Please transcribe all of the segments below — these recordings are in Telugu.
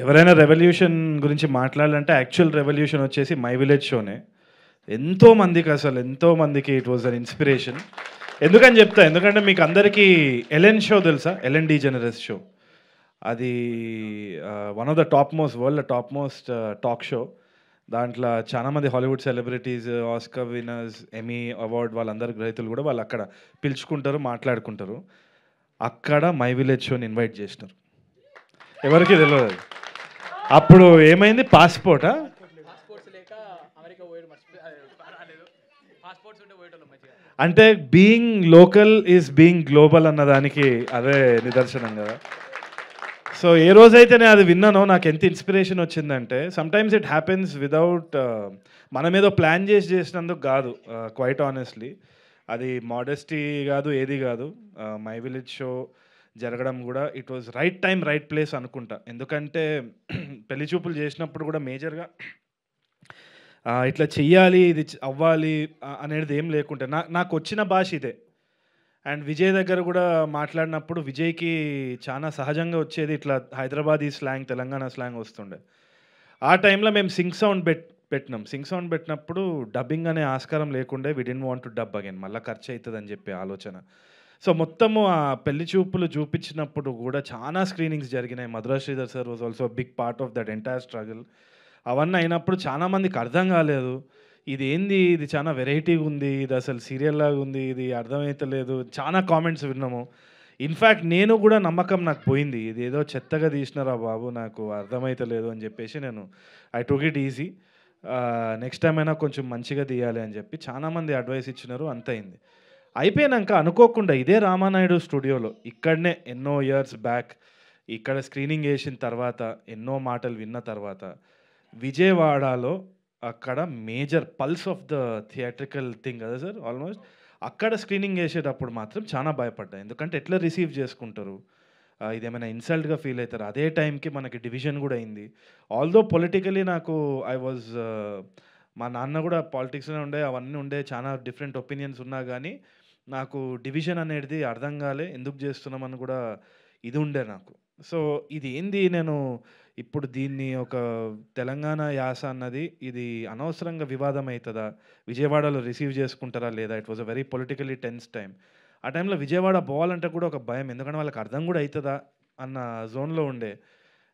ఎవరైనా రెవల్యూషన్ గురించి మాట్లాడాలంటే యాక్చువల్ రెవల్యూషన్ వచ్చేసి మై విలేజ్ షోనే. ఎంతోమందికి ఎంతోమందికి ఇట్ వాజ్ అన్ ఇన్స్పిరేషన్. ఎందుకని చెప్తా, ఎందుకంటే మీకు అందరికీ ఎలెన్ షో తెలుసా? Ellen DeGeneres show. అది one of the world top most talk show. దాంట్లో చాలామంది Hollywood celebrities, Oscar winners, Emmy award వాళ్ళందరి గ్రహీతలు కూడా వాళ్ళు అక్కడ పిలుచుకుంటారు, మాట్లాడుకుంటారు. అక్కడ మై విలేజ్ షోని ఇన్వైట్ చేసినారు. ఎవరికి తెలియదు. అప్పుడు ఏమైంది? పాస్పోర్టా? అంటే being local is being global అన్నదానికి అదే నిదర్శనం కదా. సో ఏ రోజైతే నేను అది విన్నానో నాకు ఎంత ఇన్స్పిరేషన్ వచ్చిందంటే, సమ్టైమ్స్ ఇట్ హ్యాపెన్స్ విదౌట్ మనం ఏదో ప్లాన్ చేసినందుకు కాదు. క్వైట్ ఆనెస్ట్లీ అది మోడెస్టీ కాదు, ఏది కాదు. మై విలేజ్ షో జరగడం కూడా it was right time right place అనుకుంటా. ఎందుకంటే పెళ్లి చూపులు చేసినప్పుడు కూడా మేజర్గా ఇట్లా చెయ్యాలి, ఇది అవ్వాలి అనేది ఏం లేకుంటే నాకు వచ్చిన భాష ఇదే. అండ్ విజయ్ దగ్గర కూడా మాట్లాడినప్పుడు విజయ్కి చాలా సహజంగా వచ్చేది ఇట్లా హైదరాబాదీ స్లాంగ్, తెలంగాణ స్లాంగ్ వస్తుండే. ఆ టైంలో మేము సింగ్ సౌండ్ పెట్టినాం. సింగ్ సౌండ్ పెట్టినప్పుడు డబ్బింగ్ అనే ఆస్కారం లేకుండే. We didn't want to dub again, మళ్ళీ ఖర్చు అవుతుంది అని చెప్పి ఆలోచన. సో మొత్తము ఆ పెళ్లి చూపులు చూపించినప్పుడు కూడా చాలా స్క్రీనింగ్స్ జరిగినాయి. Madhura Sridhar sir was also big part of that entire struggle. అవన్నీ అయినప్పుడు చాలామందికి అర్థం కాలేదు. ఇది ఏంది, ఇది చాలా వెరైటీగా ఉంది, ఇది అసలు సీరియల్ లాగా ఉంది, ఇది అర్థమవుతలేదు. చాలా కామెంట్స్ విన్నాము. ఇన్ఫ్యాక్ట్ నేను కూడా నమ్మకం నాకు పోయింది, ఇది ఏదో చెత్తగా తీసినారా బాబు, నాకు అర్థమవుతలేదు అని చెప్పేసి నేను I took it easy. Next time అయినా కొంచెం మంచిగా తీయాలి అని చెప్పి చాలామంది అడ్వైస్ ఇచ్చినారు. అంత అయింది. అయిపోయాక అనుకోకుండా ఇదే రామానాయుడు స్టూడియోలో ఇక్కడనే ఎన్నో ఇయర్స్ బ్యాక్ ఇక్కడ స్క్రీనింగ్ వేసిన తర్వాత, ఎన్నో మాటలు విన్న తర్వాత విజయవాడలో అక్కడ major pulse of the theatrical thing కదా సార్, ఆల్మోస్ట్ అక్కడ స్క్రీనింగ్ వేసేటప్పుడు మాత్రం చాలా భయపడ్డా. ఎందుకంటే ఎట్లా రిసీవ్ చేసుకుంటారు, ఇదేమైనా ఇన్సల్ట్గా ఫీల్ అవుతారు. అదే టైంకి మనకి డివిజన్ కూడా అయింది. ఆల్దో పొలిటికలీ నాకు మా నాన్న కూడా పాలిటిక్స్లో ఉండే, అవన్నీ ఉండే, చాలా డిఫరెంట్ ఒపీనియన్స్ ఉన్నా కానీ నాకు డివిజన్ అనేది అర్థం కాలే, ఎందుకు చేస్తున్నామని కూడా ఇది ఉండే నాకు. సో ఇది ఏంది, నేను ఇప్పుడు దీన్ని ఒక తెలంగాణ యాస అన్నది ఇది అనవసరంగా వివాదం అవుతుందా, విజయవాడలో రిసీవ్ చేసుకుంటారా లేదా, it was a very politically tense time. ఆ టైంలో విజయవాడ పోవాలంటే కూడా ఒక భయం, ఎందుకంటే వాళ్ళకి అర్థం కూడా అవుతుందా అన్న జోన్లో ఉండే.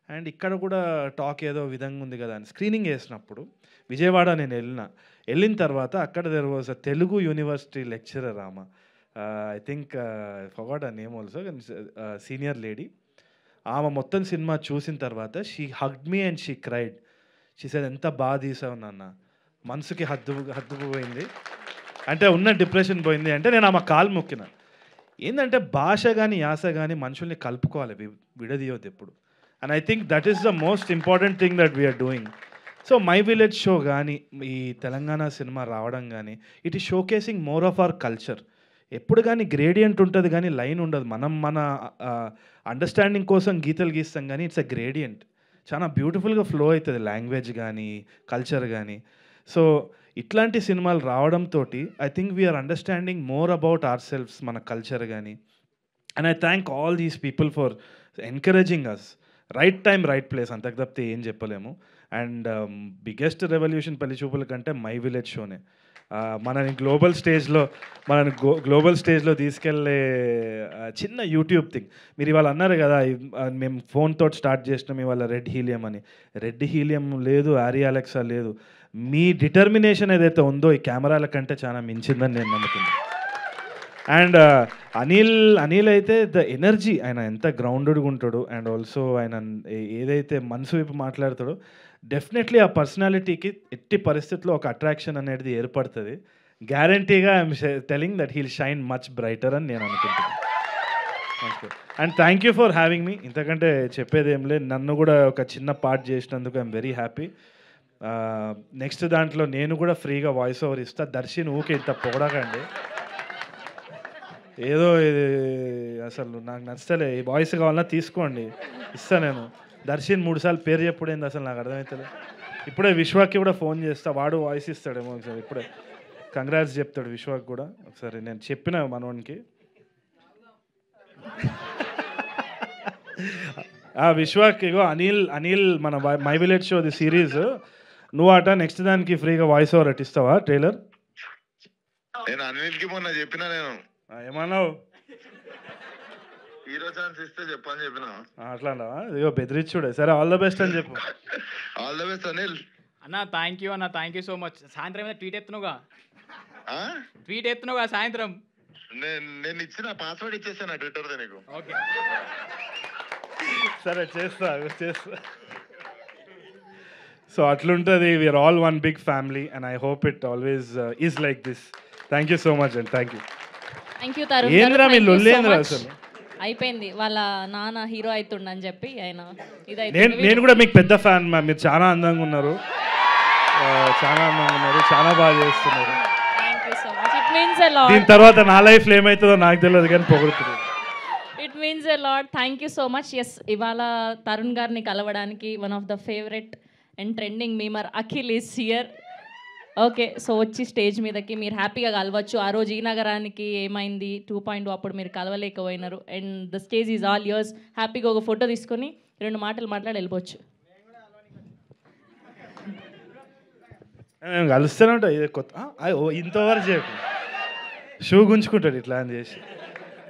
అండ్ ఇక్కడ కూడా టాక్ ఏదో విధంగా ఉంది కదా అని స్క్రీనింగ్ వేసినప్పుడు విజయవాడ నేను వెళ్ళిన తర్వాత అక్కడ there was a Telugu university lecturer. ఆమె I think forgot a name also, senior lady. ఆమె మొత్తం సినిమా చూసిన తర్వాత she hugged me and she cried. She said, ఎంత బాగా తీసావు నాన్న, మనసుకి హద్దుపోయింది, అంటే ఉన్న డిప్రెషన్ పోయింది. అంటే నేను ఆమె కాలు మొక్కిన. ఏంటంటే భాష కానీ యాస కానీ మనుషుల్ని కలుపుకోవాలి, విడదీయొద్దు ఎప్పుడు. And I think that is the most important thing that we are doing. So my village show కానీ ఈ తెలంగాణ సినిమా రావడం కానీ it is showcasing more of our culture. ఎప్పుడు కానీ గ్రేడియంట్ ఉంటుంది కానీ లైన్ ఉండదు. మనం మన అండర్స్టాండింగ్ కోసం గీతలు గీస్తాం కానీ ఇట్స్ అ గ్రేడియంట్. చాలా బ్యూటిఫుల్గా ఫ్లో అవుతుంది లాంగ్వేజ్ కానీ కల్చర్ కానీ. సో ఇట్లాంటి సినిమాలు రావడంతో I think we are understanding more about ourselves, మన కల్చర్ కానీ. And I thank all these people for encouraging us. Right time right place, అంతకు తప్పితే ఏం చెప్పలేము. అండ్ బిగ్గెస్ట్ రెవల్యూషన్ పెళ్లి చూపుల కంటే మై విలేజ్ షోనే మనని గ్లోబల్ స్టేజ్లో తీసుకెళ్ళే చిన్న యూట్యూబ్ థింగ్. మీరు ఇవాళ అన్నారు కదా, మేము ఫోన్తో స్టార్ట్ చేసినాం ఇవాళ రెడ్ హీలియం అని. రెడ్ హీలియం లేదు, ఆరి అలెక్సా లేదు. మీ డిటర్మినేషన్ ఏదైతే ఉందో ఈ కెమెరాల కంటే చాలా మించిందని నేను నమ్ముతున్నాను. అండ్ అనిల్ అయితే ద ఎనర్జీ, ఆయన ఎంత గ్రౌండెడ్గా ఉంటాడు. అండ్ ఆల్సో ఆయన ఏదైతే మనసు వైపు మాట్లాడతాడో డెఫినెట్లీ ఆ పర్సనాలిటీకి ఎట్టి పరిస్థితుల్లో ఒక అట్రాక్షన్ అనేది ఏర్పడుతుంది. గ్యారంటీగా I'm telling that heal shine much brighter అని నేను అనుకుంటున్నాను. And thank you for having me. ఇంతకంటే చెప్పేది ఏం లేదు. నన్ను కూడా ఒక చిన్న పార్ట్ చేసినందుకు ఐఎమ్ వెరీ హ్యాపీ. నెక్స్ట్ దాంట్లో నేను కూడా ఫ్రీగా వాయిస్ ఓవర్ ఇస్తా. దర్శన్ ఊకే ఇంత పొగడకండి, ఏదో ఇది అసలు నాకు నచ్చలే. ఈ వాయిస్ కావాలన్నా తీసుకోండి, ఇస్తా నేను. దర్శన్ 3 సార్లు పేరు చెప్పుడేంది అసలు నాకు అర్థమవుతుంది. ఇప్పుడే విశ్వాకి కూడా ఫోన్ చేస్తా, వాడు వాయిస్ ఇస్తాడేమో ఒకసారి. ఇప్పుడే కంగ్రాట్స్ చెప్తాడు విశ్వాకి కూడా ఒకసారి. నేను చెప్పిన మనోనికి విశ్వాక్ ఇగో అనిల్ మన my village show the series నువ్వు అట నెక్స్ట్ దానికి ఫ్రీగా వాయిస్ ఓవర్ అట్టిస్తావా ట్రైలర్? నేను అనిల్కి మొన్న చెప్పినా, నేను ఏమన్నావు? హీరో ఛాన్స్ ఇస్తే చెప్పని చెప్పిన. అట్లా ఇగో బెదిరించుడే. సరే, ఆల్ ద బెస్ట్ అని చెప్పు. ఆల్ ద బెస్ట్ అనిల్ అన్న. థ్యాంక్ యూ అన్న, థ్యాంక్ యూ సో మచ్. సాయంత్రం ఏదో ట్వీట్ ఎత్తున్నావుగా సాయంత్రం. నేను ఇచ్చిన పాస్వర్డ్ ఇచ్చేసాను ట్విట్టర్ నీకు. ఓకే సరే, చేస్తా. సో అట్లుంటుంది. We are all one big family and I hope it always is like this. Thank you so much and thank you. ఏంద్రా మీ లొల్లేంద్రా అసలు? అయిపోయింది, వాళ్ళ నాన్న హీరో అవుతుండని చెప్పి ఆయన నేను కూడా మీకు పెద్ద ఫ్యాన్ మ్యామ్. మీరు చాలా అందంగా ఉన్నారు, చాలా బాగా చేస్తున్నారు. దీని తర్వాత నా లైఫ్లో ఏమవుతుందో నాకు తెలియదు కానీ పొగుడుతుంది. It means a lot. Thank you so much. Yes, ఇవాళ తరుణ్ గారిని కలవడానికి one of the favourite and trending memer Akhil is here. Okay, so వచ్చి స్టేజ్ మీదకి మీరు హ్యాపీగా కలవచ్చు. ఆ రోజు ఈ నగరానికి ఏమైంది 2.0 అప్పుడు మీరు కలవలేకపోయినారు. And the stage is all yours. హ్యాపీగా ఒక ఫోటో తీసుకొని 2 మాటలు మాట్లాడి వెళ్ళిపోవచ్చు. కలుస్తూనే ఉంటా. ఇది కొత్త ఇంతవరకు చెప్పు. షూ గుంజుకుంటాడు ఇట్లా అని చేసి.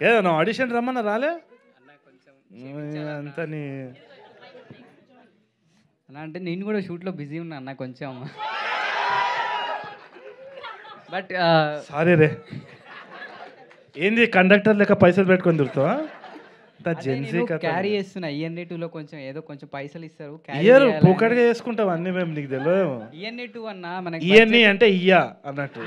ఏదో నా ఆడిషన్ రమ్మన్నా రాలే అంతా నీ అలా అంటే నేను కూడా షూట్లో బిజీ ఉన్నా అన్న కొంచెం. బట్ సారీ రే. ఏంది కండక్టర్ లెక్క పైసలు పెట్టుకొని దొరుకుతావా? క్యారీ చేస్తున్నా. ఈఎన్ఏ 2లో కొంచెం ఏదో కొంచెం పైసలు ఇస్తారు. ఇయ్యరు, పూకడిగా చేసుకుంటావు అన్నీ. మేము నీకు తెలియదు. ఈఎన్ఏ 2 అన్న మనకి. ఈఎన్ఈ అంటే ఇయ్యా అన్నట్టు.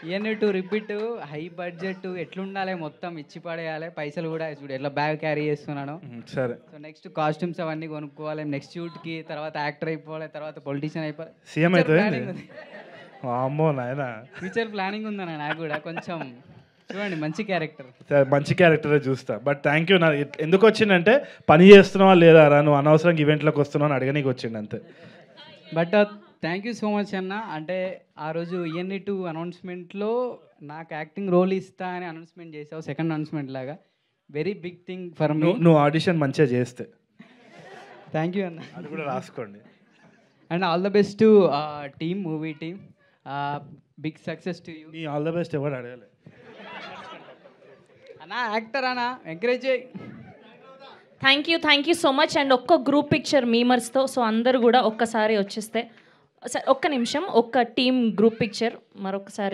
ఈఎన్ఏ 2 రిపీట్ హై బడ్జెట్ ఎట్లుండాలి, మొత్తం ఇచ్చి పడేయాలి. పైసలు కూడా చూడు ఎట్లా బ్యాగ్ క్యారీ చేస్తున్నాను. సరే, సో నెక్స్ట్ కాస్ట్యూమ్స్ అవన్నీ కొనుక్కోవాలి. నెక్స్ట్ షూట్కి తర్వాత యాక్టర్ అయిపోవాలి, తర్వాత పొలిటీషియన్ అయిపోవాలి. సీఎం అవుతుంది. అమ్మో నాయన, ఫ్యూచర్ ప్లానింగ్ ఉందన్న నాకు కూడా కొంచెం. చూడండి, మంచి క్యారెక్టర్. మంచి క్యారెక్టరే చూస్తా. But thank you. నా ఎందుకు వచ్చిందంటే పని చేస్తున్నావా లేదా రా, నువ్వు అనవసరంగా ఈవెంట్లోకి వస్తున్నావు అని అడగనీకి వచ్చిండు అంతే. But thank you so much అన్న. అంటే ఆ రోజు ఈఎన్ఈ 2 అనౌన్స్మెంట్లో నాకు యాక్టింగ్ రోల్ ఇస్తా అని అనౌన్స్మెంట్ చేసావు. సెకండ్ అనౌన్స్మెంట్ లాగా very big thing for me. నువ్వు ఆడిషన్ మంచిగా చేస్తే. థ్యాంక్ యూ అన్న. అది కూడా రాసుకోండి. And all the best to team, movie team. Big success to you. నీ ఆల్ ద బెస్ట్ ఎవరు అడగాలి అన్న. యాక్టర్ అన్న, ఎంకరేజ్ చేయి. Thank you so much. And ఒక్క గ్రూప్ పిక్చర్ మీమర్స్తో. సో అందరూ కూడా ఒక్కసారి వచ్చేస్తే, ఒక్క నిమిషం, ఒక్క టీమ్ గ్రూప్ పిక్చర్ మరొకసారి.